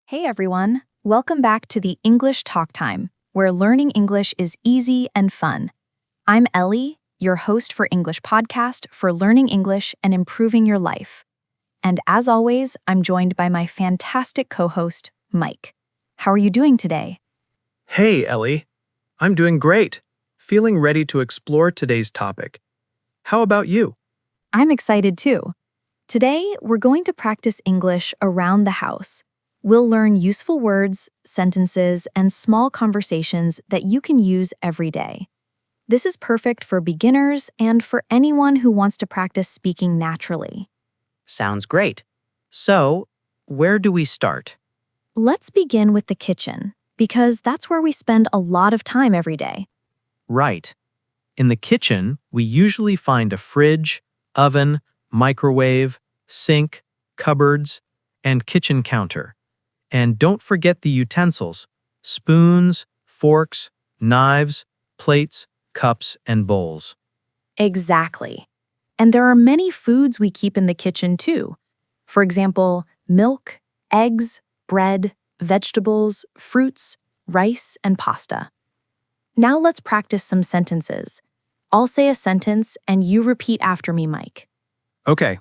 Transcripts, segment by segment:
Hey everyone, welcome back to the English Talk Time, where learning English is easy and fun. I'm Ellie, your host for English podcast for learning English and improving your life. And as always, I'm joined by my fantastic co-host, Mike. How are you doing today? Hey, Ellie. I'm doing great. Feeling ready to explore today's topic. How about you? I'm excited too. Today, we're going to practice English around the house. We'll learn useful words, sentences, and small conversations that you can use every day. This is perfect for beginners and for anyone who wants to practice speaking naturally. Sounds great. So, where do we start? Let's begin with the kitchen, because that's where we spend a lot of time every day. Right. In the kitchen, we usually find a fridge, oven, microwave, sink, cupboards, and kitchen counter. And don't forget the utensils: spoons, forks, knives, plates, cups, and bowls. Exactly. And there are many foods we keep in the kitchen too. For example, milk, eggs, bread, vegetables, fruits, rice, and pasta. Now let's practice some sentences. I'll say a sentence and you repeat after me, Mike. Okay.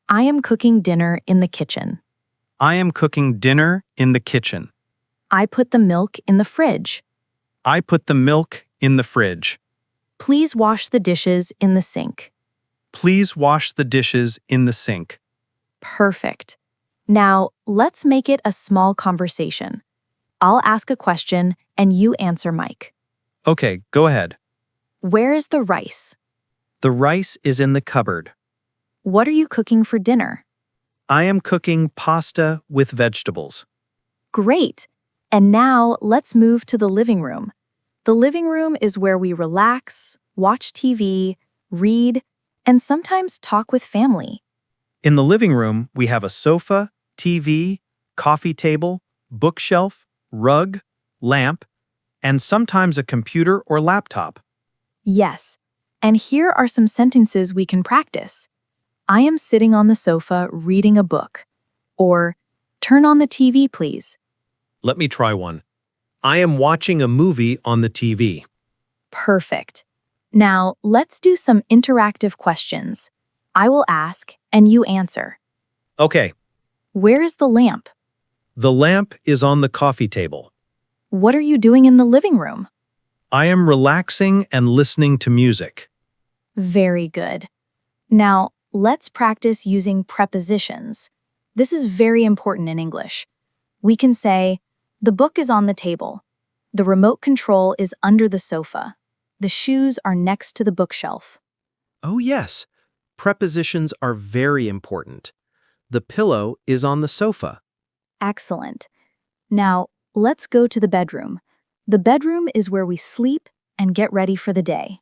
I am cooking dinner in the kitchen. I am cooking dinner in the kitchen. I put the milk in the fridge. I put the milk in the fridge. Please wash the dishes in the sink. Please wash the dishes in the sink. Perfect. Now, let's make it a small conversation. I'll ask a question and you answer, Mike. Okay, go ahead. Where is the rice? The rice is in the cupboard. What are you cooking for dinner? I am cooking pasta with vegetables. Great. And now let's move to the living room. The living room is where we relax, watch TV, read, and sometimes talk with family. In the living room, we have a sofa, TV, coffee table, bookshelf, rug, lamp, and sometimes a computer or laptop. Yes. And here are some sentences we can practice. I am sitting on the sofa reading a book. Or, turn on the TV, please. Let me try one. I am watching a movie on the TV. Perfect. Now, let's do some interactive questions. I will ask, and you answer. Okay, Where is the lamp? the lamp is on the coffee table. What are you doing in the living room? I am relaxing and listening to music. Very good. Now, let's practice using prepositions. This is very important in English. We can say, the book is on the table. The remote control is under the sofa. The shoes are next to the bookshelf. Oh yes, prepositions are very important. The pillow is on the sofa. Excellent. Now, let's go to the bedroom. The bedroom is where we sleep and get ready for the day.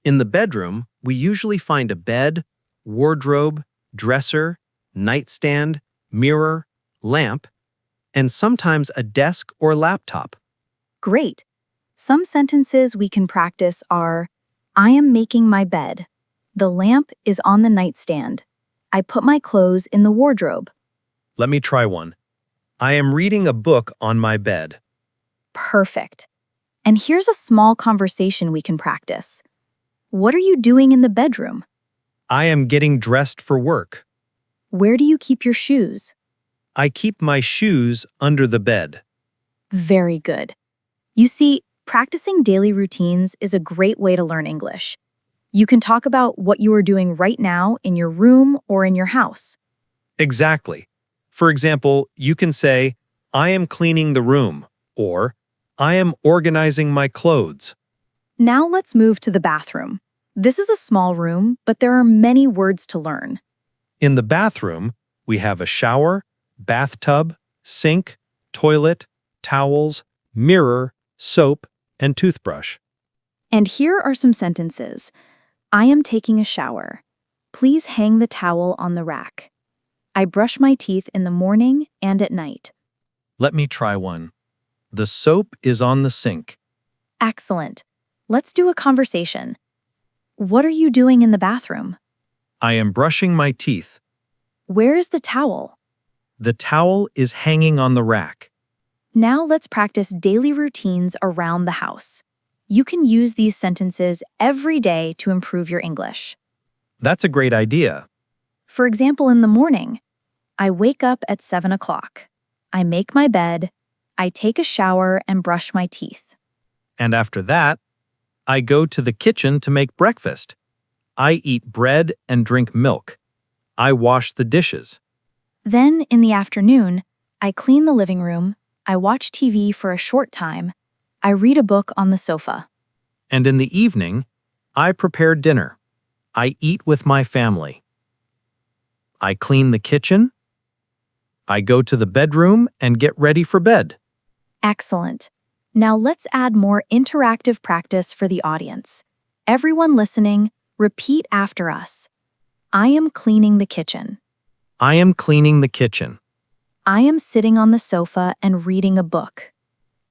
In the bedroom, we usually find a bed, wardrobe, dresser, nightstand, mirror, lamp, and sometimes a desk or laptop. Great. Some sentences we can practice are, I am making my bed. The lamp is on the nightstand. I put my clothes in the wardrobe. Let me try one. I am reading a book on my bed. Perfect. And here's a small conversation we can practice. What are you doing in the bedroom? I am getting dressed for work. Where do you keep your shoes? I keep my shoes under the bed. Very good. You see, practicing daily routines is a great way to learn English. You can talk about what you are doing right now in your room or in your house. Exactly. For example, you can say, I am cleaning the room, or I am organizing my clothes. Now let's move to the bathroom. This is a small room, but there are many words to learn. In the bathroom, we have a shower, bathtub, sink, toilet, towels, mirror, soap, and toothbrush. And here are some sentences. I am taking a shower. Please hang the towel on the rack. I brush my teeth in the morning and at night. Let me try one. The soap is on the sink. Excellent. Let's do a conversation. What are you doing in the bathroom? I am brushing my teeth. Where is the towel? The towel is hanging on the rack. Now let's practice daily routines around the house. You can use these sentences every day to improve your English. That's a great idea. For example, in the morning, I wake up at 7 o'clock. I make my bed. I take a shower and brush my teeth. And after that, I go to the kitchen to make breakfast. I eat bread and drink milk. I wash the dishes. Then, in the afternoon, I clean the living room. I watch TV for a short time. I read a book on the sofa. And in the evening, I prepare dinner. I eat with my family. I clean the kitchen. I go to the bedroom and get ready for bed. Excellent. Now let's add more interactive practice for the audience. Everyone listening, repeat after us. I am cleaning the kitchen. I am cleaning the kitchen. I am sitting on the sofa and reading a book.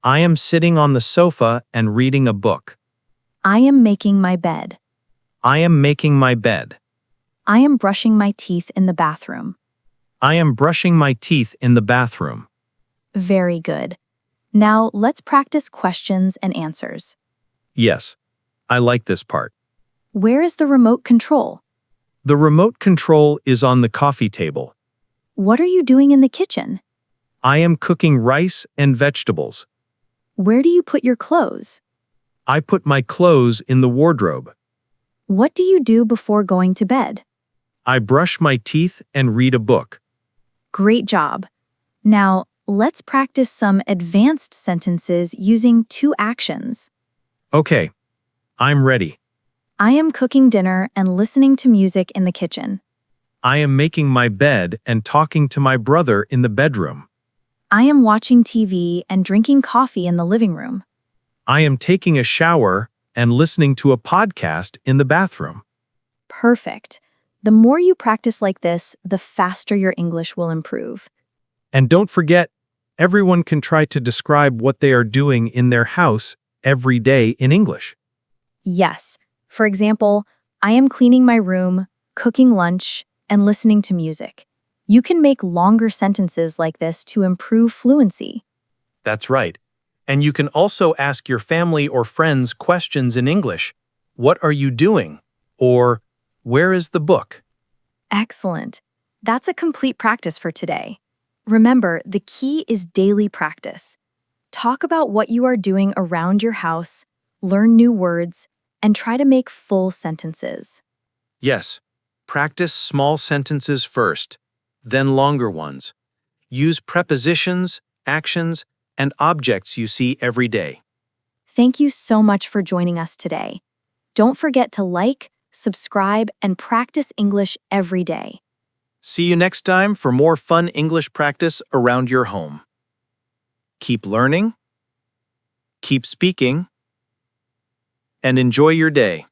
I am sitting on the sofa and reading a book. I am making my bed. I am making my bed. I am brushing my teeth in the bathroom. I am brushing my teeth in the bathroom. Very good. Now let's practice questions and answers. Yes, I like this part. Where is the remote control? The remote control is on the coffee table. What are you doing in the kitchen? I am cooking rice and vegetables. Where do you put your clothes? I put my clothes in the wardrobe. What do you do before going to bed? I brush my teeth and read a book. Great job. Now, let's practice some advanced sentences using two actions. Okay, I'm ready. I am cooking dinner and listening to music in the kitchen. I am making my bed and talking to my brother in the bedroom. I am watching TV and drinking coffee in the living room. I am taking a shower and listening to a podcast in the bathroom. Perfect. The more you practice like this, the faster your English will improve. And don't forget, everyone can try to describe what they are doing in their house every day in English. Yes. For example, I am cleaning my room, cooking lunch, and listening to music. You can make longer sentences like this to improve fluency. That's right. And you can also ask your family or friends questions in English. What are you doing? Or, where is the book? Excellent. That's a complete practice for today. Remember, the key is daily practice. Talk about what you are doing around your house, learn new words, and try to make full sentences. Yes. Practice small sentences first, then longer ones. Use prepositions, actions, and objects you see every day. Thank you so much for joining us today. Don't forget to like, subscribe, and practice English every day. See you next time for more fun English practice around your home. Keep learning, keep speaking, and enjoy your day.